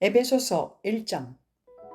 에베소서 1장.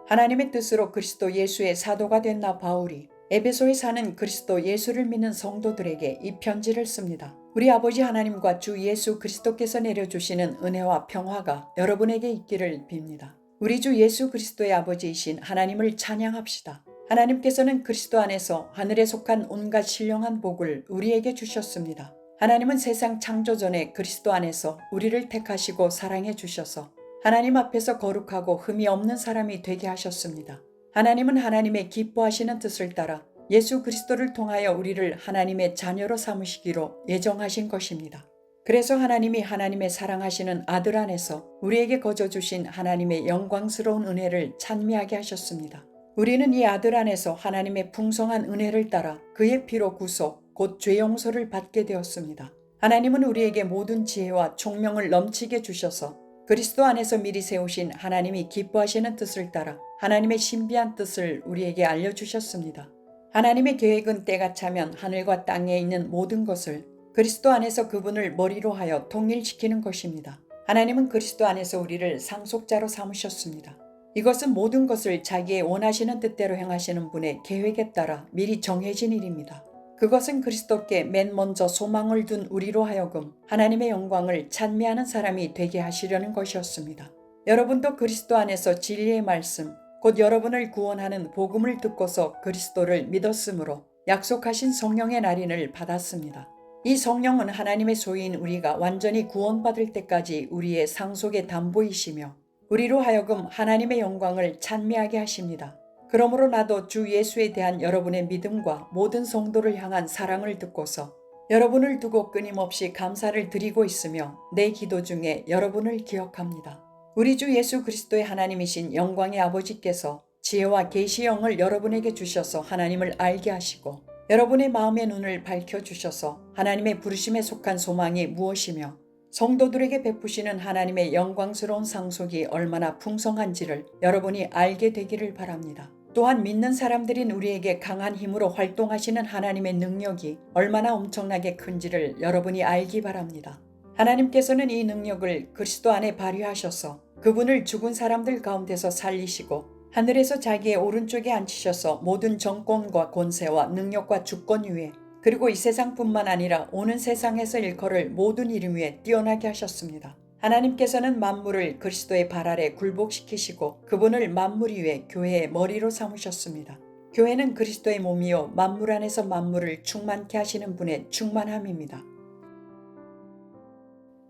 하나님의 뜻으로 그리스도 예수의 사도가 된 나 바울이 에베소에 사는 그리스도 예수를 믿는 성도들에게 이 편지를 씁니다. 우리 아버지 하나님과 주 예수 그리스도께서 내려주시는 은혜와 평화가 여러분에게 있기를 빕니다. 우리 주 예수 그리스도의 아버지이신 하나님을 찬양합시다. 하나님께서는 그리스도 안에서 하늘에 속한 온갖 신령한 복을 우리에게 주셨습니다. 하나님은 세상 창조 전에 그리스도 안에서 우리를 택하시고 사랑해 주셔서 하나님 앞에서 거룩하고 흠이 없는 사람이 되게 하셨습니다. 하나님은 하나님의 기뻐하시는 뜻을 따라 예수 그리스도를 통하여 우리를 하나님의 자녀로 삼으시기로 예정하신 것입니다. 그래서 하나님이 하나님의 사랑하시는 아들 안에서 우리에게 거저 주신 하나님의 영광스러운 은혜를 찬미하게 하셨습니다. 우리는 이 아들 안에서 하나님의 풍성한 은혜를 따라 그의 피로 구속, 곧 죄 용서를 받게 되었습니다. 하나님은 우리에게 모든 지혜와 총명을 넘치게 주셔서 그리스도 안에서 미리 세우신 하나님이 기뻐하시는 뜻을 따라 하나님의 신비한 뜻을 우리에게 알려주셨습니다. 하나님의 계획은 때가 차면 하늘과 땅에 있는 모든 것을 그리스도 안에서 그분을 머리로 하여 통일시키는 것입니다. 하나님은 그리스도 안에서 우리를 상속자로 삼으셨습니다. 이것은 모든 것을 자기의 원하시는 뜻대로 행하시는 분의 계획에 따라 미리 정해진 일입니다. 그것은 그리스도께 맨 먼저 소망을 둔 우리로 하여금 하나님의 영광을 찬미하는 사람이 되게 하시려는 것이었습니다. 여러분도 그리스도 안에서 진리의 말씀, 곧 여러분을 구원하는 복음을 듣고서 그리스도를 믿었으므로 약속하신 성령의 날인을 받았습니다. 이 성령은 하나님의 소유인 우리가 완전히 구원받을 때까지 우리의 상속의 담보이시며 우리로 하여금 하나님의 영광을 찬미하게 하십니다. 그러므로 나도 주 예수에 대한 여러분의 믿음과 모든 성도를 향한 사랑을 듣고서 여러분을 두고 끊임없이 감사를 드리고 있으며 내 기도 중에 여러분을 기억합니다. 우리 주 예수 그리스도의 하나님이신 영광의 아버지께서 지혜와 계시의 영을 여러분에게 주셔서 하나님을 알게 하시고 여러분의 마음의 눈을 밝혀주셔서 하나님의 부르심에 속한 소망이 무엇이며 성도들에게 베푸시는 하나님의 영광스러운 상속이 얼마나 풍성한지를 여러분이 알게 되기를 바랍니다. 또한 믿는 사람들인 우리에게 강한 힘으로 활동하시는 하나님의 능력이 얼마나 엄청나게 큰지를 여러분이 알기 바랍니다. 하나님께서는 이 능력을 그리스도 안에 발휘하셔서 그분을 죽은 사람들 가운데서 살리시고 하늘에서 자기의 오른쪽에 앉히셔서 모든 정권과 권세와 능력과 주권 위에 그리고 이 세상뿐만 아니라 오는 세상에서 일컬을 모든 이름 위에 뛰어나게 하셨습니다. 하나님께서는 만물을 그리스도의 발 아래 굴복시키시고 그분을 만물 위에 교회의 머리로 삼으셨습니다. 교회는 그리스도의 몸이요 만물 안에서 만물을 충만케 하시는 분의 충만함입니다.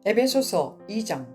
에베소서 2장.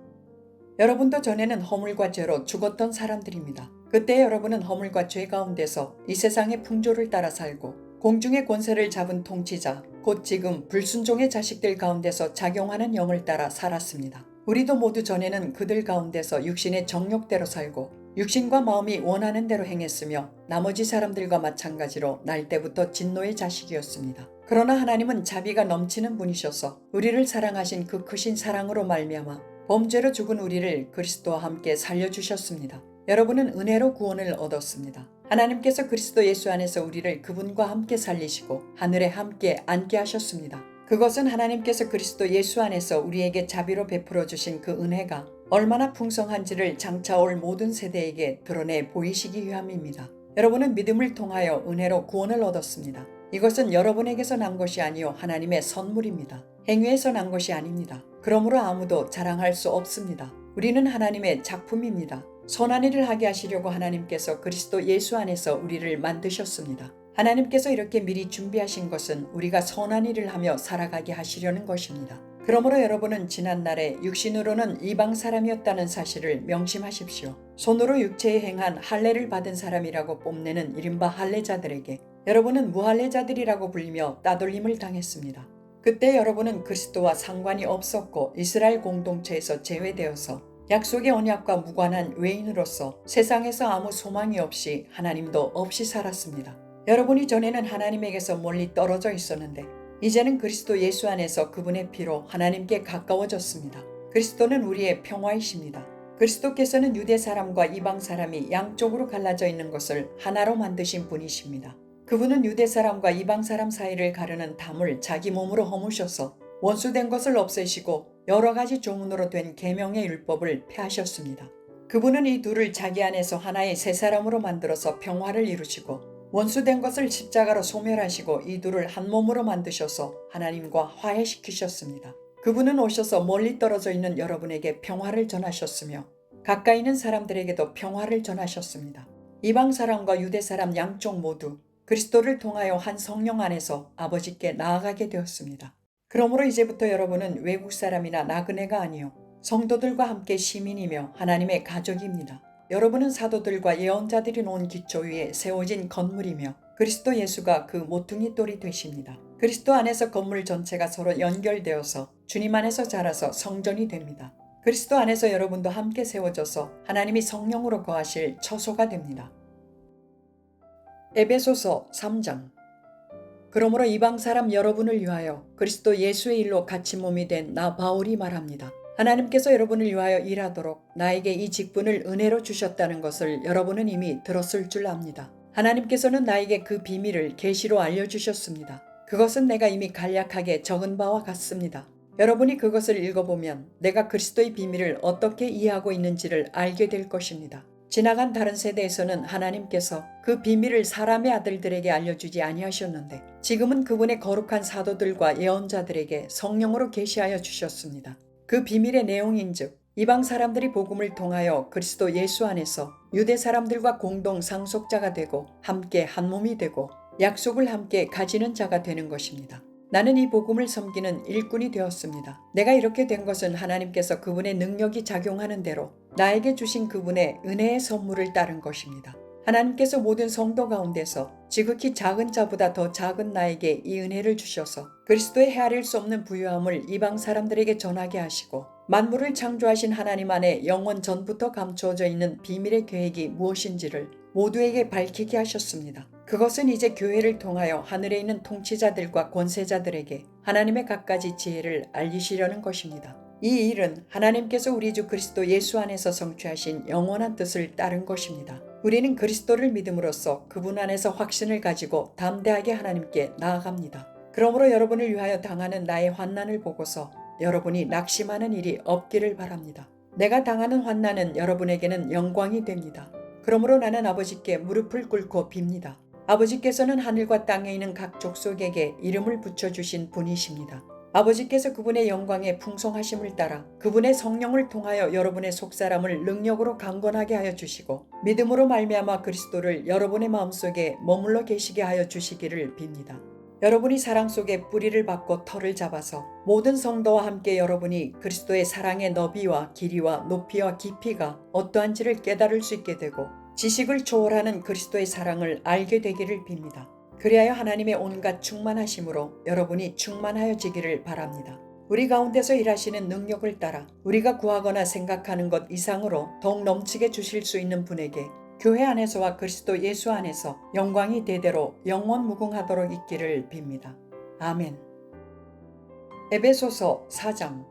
여러분도 전에는 허물과 죄로 죽었던 사람들입니다. 그때 여러분은 허물과 죄 가운데서 이 세상의 풍조를 따라 살고 공중의 권세를 잡은 통치자, 곧 지금 불순종의 자식들 가운데서 작용하는 영을 따라 살았습니다. 우리도 모두 전에는 그들 가운데서 육신의 정욕대로 살고 육신과 마음이 원하는 대로 행했으며 나머지 사람들과 마찬가지로 날 때부터 진노의 자식이었습니다. 그러나 하나님은 자비가 넘치는 분이셔서 우리를 사랑하신 그 크신 사랑으로 말미암아 범죄로 죽은 우리를 그리스도와 함께 살려주셨습니다. 여러분은 은혜로 구원을 얻었습니다. 하나님께서 그리스도 예수 안에서 우리를 그분과 함께 살리시고 하늘에 함께 앉게 하셨습니다. 그것은 하나님께서 그리스도 예수 안에서 우리에게 자비로 베풀어 주신 그 은혜가 얼마나 풍성한지를 장차 올 모든 세대에게 드러내 보이시기 위함입니다. 여러분은 믿음을 통하여 은혜로 구원을 얻었습니다. 이것은 여러분에게서 난 것이 아니요 하나님의 선물입니다. 행위에서 난 것이 아닙니다. 그러므로 아무도 자랑할 수 없습니다. 우리는 하나님의 작품입니다. 선한 일을 하게 하시려고 하나님께서 그리스도 예수 안에서 우리를 만드셨습니다. 하나님께서 이렇게 미리 준비하신 것은 우리가 선한 일을 하며 살아가게 하시려는 것입니다. 그러므로 여러분은 지난날에 육신으로는 이방 사람이었다는 사실을 명심하십시오. 손으로 육체에 행한 할례를 받은 사람이라고 뽐내는 이른바 할례자들에게 여러분은 무할례자들이라고 불리며 따돌림을 당했습니다. 그때 여러분은 그리스도와 상관이 없었고 이스라엘 공동체에서 제외되어서 약속의 언약과 무관한 외인으로서 세상에서 아무 소망이 없이 하나님도 없이 살았습니다. 여러분이 전에는 하나님에게서 멀리 떨어져 있었는데 이제는 그리스도 예수 안에서 그분의 피로 하나님께 가까워졌습니다. 그리스도는 우리의 평화이십니다. 그리스도께서는 유대 사람과 이방 사람이 양쪽으로 갈라져 있는 것을 하나로 만드신 분이십니다. 그분은 유대 사람과 이방 사람 사이를 가르는 담을 자기 몸으로 허무셔서 원수된 것을 없애시고 여러 가지 종문으로 된 계명의 율법을 폐하셨습니다. 그분은 이 둘을 자기 안에서 하나의 새 사람으로 만들어서 평화를 이루시고 원수된 것을 십자가로 소멸하시고 이 둘을 한 몸으로 만드셔서 하나님과 화해시키셨습니다. 그분은 오셔서 멀리 떨어져 있는 여러분에게 평화를 전하셨으며 가까이 있는 사람들에게도 평화를 전하셨습니다. 이방 사람과 유대 사람 양쪽 모두 그리스도를 통하여 한 성령 안에서 아버지께 나아가게 되었습니다. 그러므로 이제부터 여러분은 외국 사람이나 나그네가 아니요 성도들과 함께 시민이며 하나님의 가족입니다. 여러분은 사도들과 예언자들이 놓은 기초 위에 세워진 건물이며 그리스도 예수가 그 모퉁이 돌이 되십니다. 그리스도 안에서 건물 전체가 서로 연결되어서 주님 안에서 자라서 성전이 됩니다. 그리스도 안에서 여러분도 함께 세워져서 하나님이 성령으로 거하실 처소가 됩니다. 에베소서 3장. 그러므로 이방 사람 여러분을 위하여 그리스도 예수의 일로 같이 몸이 된 나 바울이 말합니다. 하나님께서 여러분을 위하여 일하도록 나에게 이 직분을 은혜로 주셨다는 것을 여러분은 이미 들었을 줄 압니다. 하나님께서는 나에게 그 비밀을 계시로 알려주셨습니다. 그것은 내가 이미 간략하게 적은 바와 같습니다. 여러분이 그것을 읽어보면 내가 그리스도의 비밀을 어떻게 이해하고 있는지를 알게 될 것입니다. 지나간 다른 세대에서는 하나님께서 그 비밀을 사람의 아들들에게 알려주지 아니하셨는데 지금은 그분의 거룩한 사도들과 예언자들에게 성령으로 계시하여 주셨습니다. 그 비밀의 내용인즉 이방 사람들이 복음을 통하여 그리스도 예수 안에서 유대 사람들과 공동 상속자가 되고 함께 한 몸이 되고 약속을 함께 가지는 자가 되는 것입니다. 나는 이 복음을 섬기는 일꾼이 되었습니다. 내가 이렇게 된 것은 하나님께서 그분의 능력이 작용하는 대로 나에게 주신 그분의 은혜의 선물을 따른 것입니다. 하나님께서 모든 성도 가운데서 지극히 작은 자보다 더 작은 나에게 이 은혜를 주셔서 그리스도의 헤아릴 수 없는 부유함을 이방 사람들에게 전하게 하시고 만물을 창조하신 하나님 안에 영원 전부터 감추어져 있는 비밀의 계획이 무엇인지를 모두에게 밝히게 하셨습니다. 그것은 이제 교회를 통하여 하늘에 있는 통치자들과 권세자들에게 하나님의 갖가지 지혜를 알리시려는 것입니다. 이 일은 하나님께서 우리 주 그리스도 예수 안에서 성취하신 영원한 뜻을 따른 것입니다. 우리는 그리스도를 믿음으로써 그분 안에서 확신을 가지고 담대하게 하나님께 나아갑니다. 그러므로 여러분을 위하여 당하는 나의 환난을 보고서 여러분이 낙심하는 일이 없기를 바랍니다. 내가 당하는 환난은 여러분에게는 영광이 됩니다. 그러므로 나는 아버지께 무릎을 꿇고 빕니다. 아버지께서는 하늘과 땅에 있는 각 족속에게 이름을 붙여주신 분이십니다. 아버지께서 그분의 영광의 풍성하심을 따라 그분의 성령을 통하여 여러분의 속사람을 능력으로 강건하게 하여 주시고 믿음으로 말미암아 그리스도를 여러분의 마음속에 머물러 계시게 하여 주시기를 빕니다. 여러분이 사랑 속에 뿌리를 받고 털을 잡아서 모든 성도와 함께 여러분이 그리스도의 사랑의 너비와 길이와 높이와 깊이가 어떠한지를 깨달을 수 있게 되고 지식을 초월하는 그리스도의 사랑을 알게 되기를 빕니다. 그리하여 하나님의 온갖 충만하심으로 여러분이 충만하여지기를 바랍니다. 우리 가운데서 일하시는 능력을 따라 우리가 구하거나 생각하는 것 이상으로 더욱 넘치게 주실 수 있는 분에게 교회 안에서와 그리스도 예수 안에서 영광이 대대로 영원 무궁하도록 있기를 빕니다. 아멘. 에베소서 4장.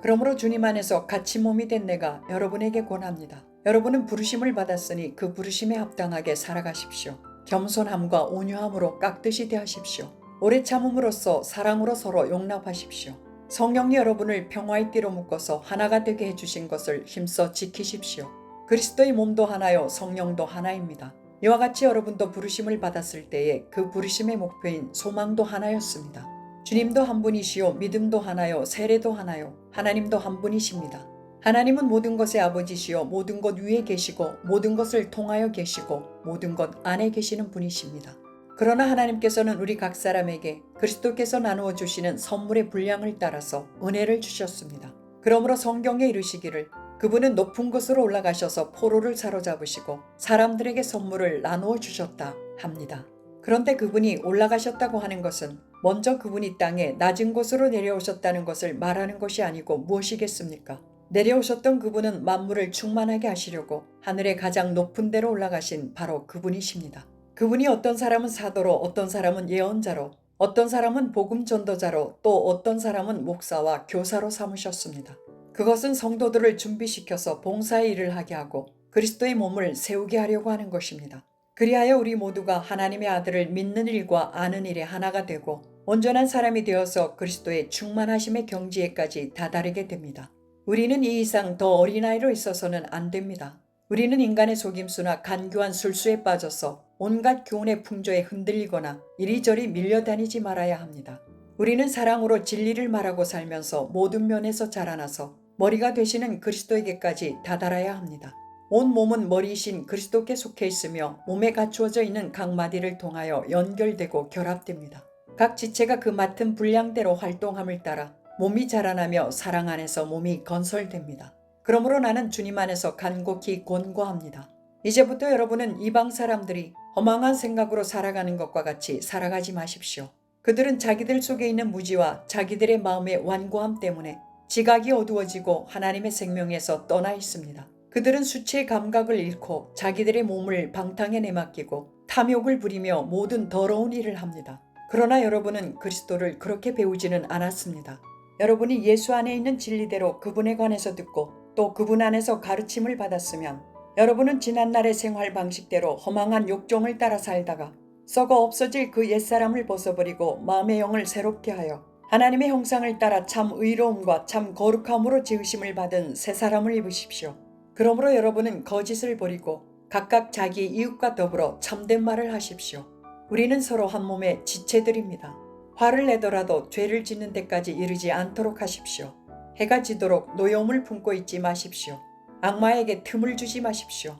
그러므로 주님 안에서 같이 몸이 된 내가 여러분에게 권합니다. 여러분은 부르심을 받았으니 그 부르심에 합당하게 살아가십시오. 겸손함과 온유함으로 깍듯이 대하십시오. 오래 참음으로써 사랑으로 서로 용납하십시오. 성령이 여러분을 평화의 띠로 묶어서 하나가 되게 해주신 것을 힘써 지키십시오. 그리스도의 몸도 하나요 성령도 하나입니다. 이와 같이 여러분도 부르심을 받았을 때에 그 부르심의 목표인 소망도 하나였습니다. 주님도 한 분이시요 믿음도 하나요 세례도 하나요 하나님도 한 분이십니다. 하나님은 모든 것의 아버지시요 모든 것 위에 계시고 모든 것을 통하여 계시고 모든 것 안에 계시는 분이십니다. 그러나 하나님께서는 우리 각 사람에게 그리스도께서 나누어 주시는 선물의 분량을 따라서 은혜를 주셨습니다. 그러므로 성경에 이르시기를 그분은 높은 곳으로 올라가셔서 포로를 사로잡으시고 사람들에게 선물을 나누어 주셨다 합니다. 그런데 그분이 올라가셨다고 하는 것은 먼저 그분이 땅에 낮은 곳으로 내려오셨다는 것을 말하는 것이 아니고 무엇이겠습니까? 내려오셨던 그분은 만물을 충만하게 하시려고 하늘의 가장 높은 데로 올라가신 바로 그분이십니다. 그분이 어떤 사람은 사도로 어떤 사람은 예언자로 어떤 사람은 복음 전도자로 또 어떤 사람은 목사와 교사로 삼으셨습니다. 그것은 성도들을 준비시켜서 봉사의 일을 하게 하고 그리스도의 몸을 세우게 하려고 하는 것입니다. 그리하여 우리 모두가 하나님의 아들을 믿는 일과 아는 일에 하나가 되고 온전한 사람이 되어서 그리스도의 충만하심의 경지에까지 다다르게 됩니다. 우리는 이 이상 더 어린아이로 있어서는 안 됩니다. 우리는 인간의 속임수나 간교한 술수에 빠져서 온갖 교훈의 풍조에 흔들리거나 이리저리 밀려다니지 말아야 합니다. 우리는 사랑으로 진리를 말하고 살면서 모든 면에서 자라나서 머리가 되시는 그리스도에게까지 다다라야 합니다. 온 몸은 머리이신 그리스도께 속해 있으며 몸에 갖추어져 있는 각 마디를 통하여 연결되고 결합됩니다. 각 지체가 그 맡은 분량대로 활동함을 따라 몸이 자라나며 사랑 안에서 몸이 건설됩니다. 그러므로 나는 주님 안에서 간곡히 권고합니다. 이제부터 여러분은 이방 사람들이 허망한 생각으로 살아가는 것과 같이 살아가지 마십시오. 그들은 자기들 속에 있는 무지와 자기들의 마음의 완고함 때문에 지각이 어두워지고 하나님의 생명에서 떠나 있습니다. 그들은 수치의 감각을 잃고 자기들의 몸을 방탕에 내맡기고 탐욕을 부리며 모든 더러운 일을 합니다. 그러나 여러분은 그리스도를 그렇게 배우지는 않았습니다. 여러분이 예수 안에 있는 진리대로 그분에 관해서 듣고 또 그분 안에서 가르침을 받았으면 여러분은 지난날의 생활 방식대로 허망한 욕종을 따라 살다가 썩어 없어질 그 옛사람을 벗어버리고 마음의 영을 새롭게 하여 하나님의 형상을 따라 참 의로움과 참 거룩함으로 지으심을 받은 새 사람을 입으십시오. 그러므로 여러분은 거짓을 버리고 각각 자기 이웃과 더불어 참된 말을 하십시오. 우리는 서로 한 몸의 지체들입니다. 화를 내더라도 죄를 짓는 데까지 이르지 않도록 하십시오. 해가 지도록 노여움을 품고 있지 마십시오. 악마에게 틈을 주지 마십시오.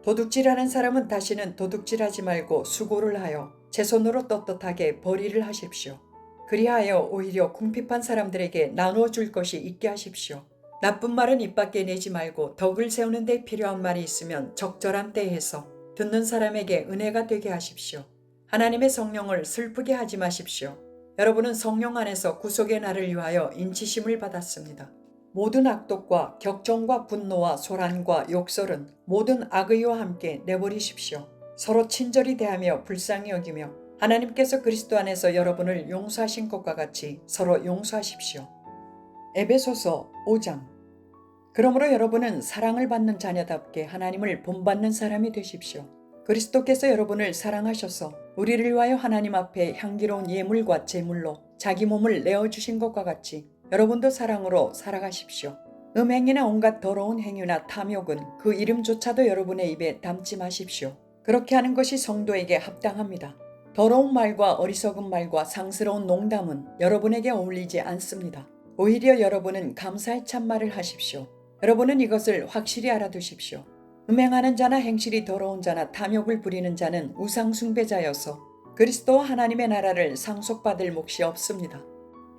도둑질하는 사람은 다시는 도둑질하지 말고 수고를 하여 제 손으로 떳떳하게 벌이를 하십시오. 그리하여 오히려 궁핍한 사람들에게 나누어 줄 것이 있게 하십시오. 나쁜 말은 입 밖에 내지 말고 덕을 세우는 데 필요한 말이 있으면 적절한 때에 해서 듣는 사람에게 은혜가 되게 하십시오. 하나님의 성령을 슬프게 하지 마십시오. 여러분은 성령 안에서 구속의 날을 위하여 인치심을 받았습니다. 모든 악독과 격정과 분노와 소란과 욕설은 모든 악의와 함께 내버리십시오. 서로 친절히 대하며 불쌍히 여기며 하나님께서 그리스도 안에서 여러분을 용서하신 것과 같이 서로 용서하십시오. 에베소서 5장. 그러므로 여러분은 사랑을 받는 자녀답게 하나님을 본받는 사람이 되십시오. 그리스도께서 여러분을 사랑하셔서 우리를 위하여 하나님 앞에 향기로운 예물과 제물로 자기 몸을 내어주신 것과 같이 여러분도 사랑으로 살아가십시오. 음행이나 온갖 더러운 행위나 탐욕은 그 이름조차도 여러분의 입에 담지 마십시오. 그렇게 하는 것이 성도에게 합당합니다. 더러운 말과 어리석은 말과 상스러운 농담은 여러분에게 어울리지 않습니다. 오히려 여러분은 감사의 참말을 하십시오. 여러분은 이것을 확실히 알아두십시오. 음행하는 자나 행실이 더러운 자나 탐욕을 부리는 자는 우상숭배자여서 그리스도와 하나님의 나라를 상속받을 몫이 없습니다.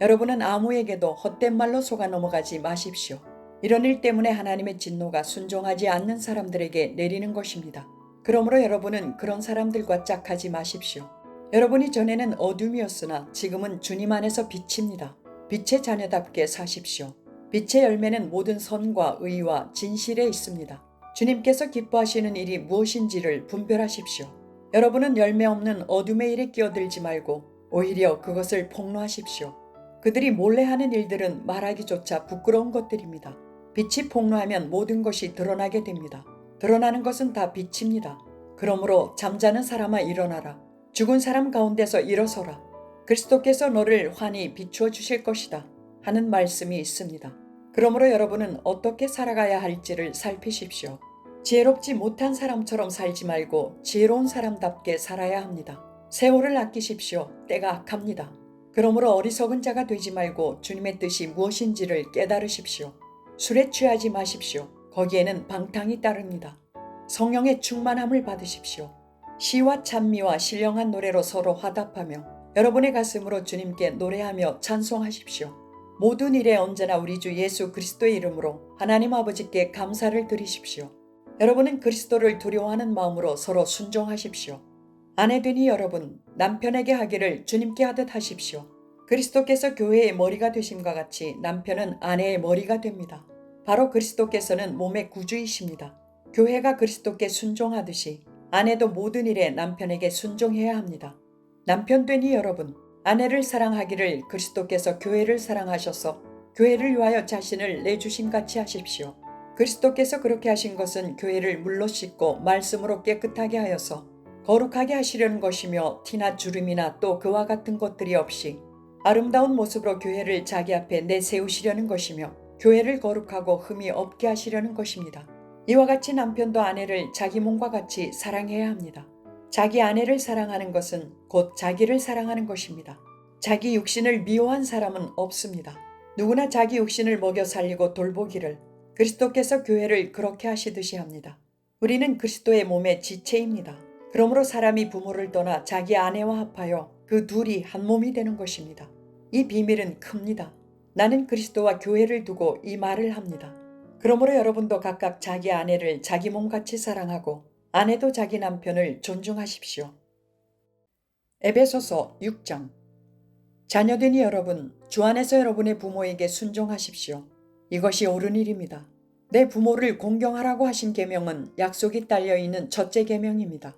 여러분은 아무에게도 헛된 말로 속아 넘어가지 마십시오. 이런 일 때문에 하나님의 진노가 순종하지 않는 사람들에게 내리는 것입니다. 그러므로 여러분은 그런 사람들과 짝하지 마십시오. 여러분이 전에는 어둠이었으나 지금은 주님 안에서 빛입니다. 빛의 자녀답게 사십시오. 빛의 열매는 모든 선과 의와 진실에 있습니다. 주님께서 기뻐하시는 일이 무엇인지를 분별하십시오. 여러분은 열매 없는 어둠의 일에 끼어들지 말고 오히려 그것을 폭로하십시오. 그들이 몰래 하는 일들은 말하기조차 부끄러운 것들입니다. 빛이 폭로하면 모든 것이 드러나게 됩니다. 드러나는 것은 다 빛입니다. 그러므로 잠자는 사람아 일어나라. 죽은 사람 가운데서 일어서라. 그리스도께서 너를 환히 비추어 주실 것이다. 하는 말씀이 있습니다. 그러므로 여러분은 어떻게 살아가야 할지를 살피십시오. 지혜롭지 못한 사람처럼 살지 말고 지혜로운 사람답게 살아야 합니다. 세월을 아끼십시오. 때가 악합니다. 그러므로 어리석은 자가 되지 말고 주님의 뜻이 무엇인지를 깨달으십시오. 술에 취하지 마십시오. 거기에는 방탕이 따릅니다. 성령의 충만함을 받으십시오. 시와 찬미와 신령한 노래로 서로 화답하며 여러분의 가슴으로 주님께 노래하며 찬송하십시오. 모든 일에 언제나 우리 주 예수 그리스도의 이름으로 하나님 아버지께 감사를 드리십시오. 여러분은 그리스도를 두려워하는 마음으로 서로 순종하십시오. 아내되니 여러분, 남편에게 하기를 주님께 하듯 하십시오. 그리스도께서 교회의 머리가 되심과 같이 남편은 아내의 머리가 됩니다. 바로 그리스도께서는 몸의 구주이십니다. 교회가 그리스도께 순종하듯이 아내도 모든 일에 남편에게 순종해야 합니다. 남편 되니 여러분, 아내를 사랑하기를 그리스도께서 교회를 사랑하셔서 교회를 위하여 자신을 내주심 같이 하십시오. 그리스도께서 그렇게 하신 것은 교회를 물로 씻고 말씀으로 깨끗하게 하여서 거룩하게 하시려는 것이며 티나 주름이나 또 그와 같은 것들이 없이 아름다운 모습으로 교회를 자기 앞에 내세우시려는 것이며 교회를 거룩하고 흠이 없게 하시려는 것입니다. 이와 같이 남편도 아내를 자기 몸과 같이 사랑해야 합니다. 자기 아내를 사랑하는 것은 곧 자기를 사랑하는 것입니다. 자기 육신을 미워한 사람은 없습니다. 누구나 자기 육신을 먹여 살리고 돌보기를 그리스도께서 교회를 그렇게 하시듯이 합니다. 우리는 그리스도의 몸의 지체입니다. 그러므로 사람이 부모를 떠나 자기 아내와 합하여 그 둘이 한 몸이 되는 것입니다. 이 비밀은 큽니다. 나는 그리스도와 교회를 두고 이 말을 합니다. 그러므로 여러분도 각각 자기 아내를 자기 몸같이 사랑하고 아내도 자기 남편을 존중하십시오. 에베소서 6장. 자녀되니 여러분, 주 안에서 여러분의 부모에게 순종하십시오. 이것이 옳은 일입니다. 내 부모를 공경하라고 하신 계명은 약속이 딸려있는 첫째 계명입니다.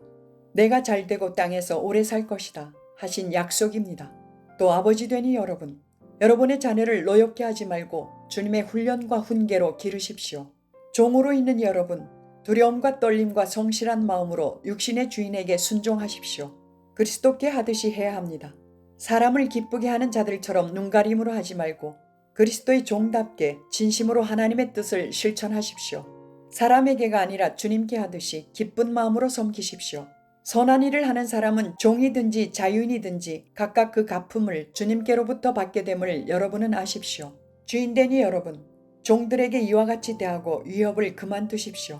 내가 잘되고 땅에서 오래 살 것이다 하신 약속입니다. 또 아버지 되니 여러분, 여러분의 자녀를 노엽게 하지 말고 주님의 훈련과 훈계로 기르십시오. 종으로 있는 여러분, 두려움과 떨림과 성실한 마음으로 육신의 주인에게 순종하십시오. 그리스도께 하듯이 해야 합니다. 사람을 기쁘게 하는 자들처럼 눈가림으로 하지 말고 그리스도의 종답게 진심으로 하나님의 뜻을 실천하십시오. 사람에게가 아니라 주님께 하듯이 기쁜 마음으로 섬기십시오. 선한 일을 하는 사람은 종이든지 자유인이든지 각각 그 갚음을 주님께로부터 받게 됨을 여러분은 아십시오. 주인되니 여러분, 종들에게 이와 같이 대하고 위협을 그만두십시오.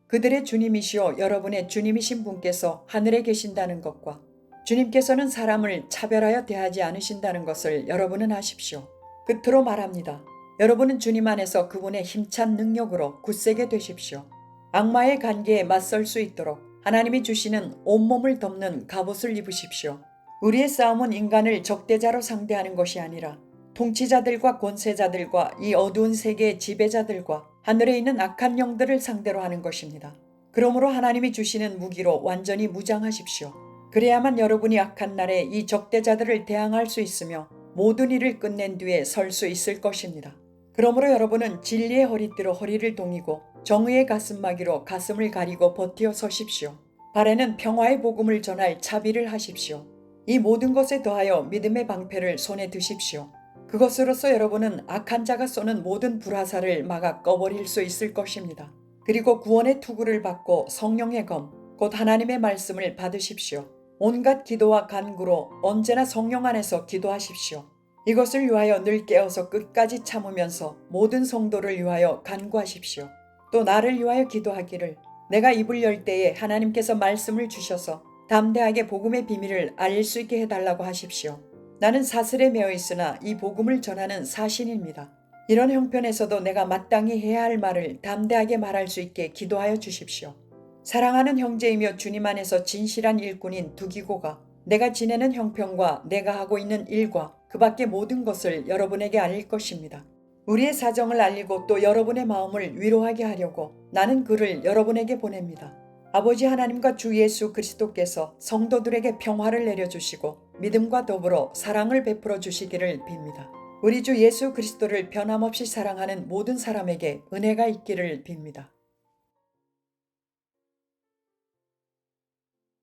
그들의 주님이시오 여러분의 주님이신 분께서 하늘에 계신다는 것과 주님께서는 사람을 차별하여 대하지 않으신다는 것을 여러분은 아십시오. 끝으로 말합니다. 여러분은 주님 안에서 그분의 힘찬 능력으로 굳세게 되십시오. 악마의 관계에 맞설 수 있도록 하나님이 주시는 온몸을 덮는 갑옷을 입으십시오. 우리의 싸움은 인간을 적대자로 상대하는 것이 아니라 통치자들과 권세자들과 이 어두운 세계의 지배자들과 하늘에 있는 악한 영들을 상대로 하는 것입니다. 그러므로 하나님이 주시는 무기로 완전히 무장하십시오. 그래야만 여러분이 악한 날에 이 적대자들을 대항할 수 있으며 모든 일을 끝낸 뒤에 설 수 있을 것입니다. 그러므로 여러분은 진리의 허리띠로 허리를 동이고 정의의 가슴막이로 가슴을 가리고 버티어 서십시오. 발에는 평화의 복음을 전할 차비를 하십시오. 이 모든 것에 더하여 믿음의 방패를 손에 드십시오. 그것으로서 여러분은 악한 자가 쏘는 모든 불화살을 막아 꺼버릴 수 있을 것입니다. 그리고 구원의 투구를 받고 성령의 검, 곧 하나님의 말씀을 받으십시오. 온갖 기도와 간구로 언제나 성령 안에서 기도하십시오. 이것을 위하여 늘 깨어서 끝까지 참으면서 모든 성도를 위하여 간구하십시오. 또 나를 위하여 기도하기를 내가 입을 열 때에 하나님께서 말씀을 주셔서 담대하게 복음의 비밀을 알릴 수 있게 해달라고 하십시오. 나는 사슬에 매어 있으나 이 복음을 전하는 사신입니다. 이런 형편에서도 내가 마땅히 해야 할 말을 담대하게 말할 수 있게 기도하여 주십시오. 사랑하는 형제이며 주님 안에서 진실한 일꾼인 두기고가 내가 지내는 형편과 내가 하고 있는 일과 그 밖의 모든 것을 여러분에게 알릴 것입니다. 우리의 사정을 알리고 또 여러분의 마음을 위로하게 하려고 나는 그를 여러분에게 보냅니다. 아버지 하나님과 주 예수 그리스도께서 성도들에게 평화를 내려주시고 믿음과 더불어 사랑을 베풀어 주시기를 빕니다. 우리 주 예수 그리스도를 변함없이 사랑하는 모든 사람에게 은혜가 있기를 빕니다.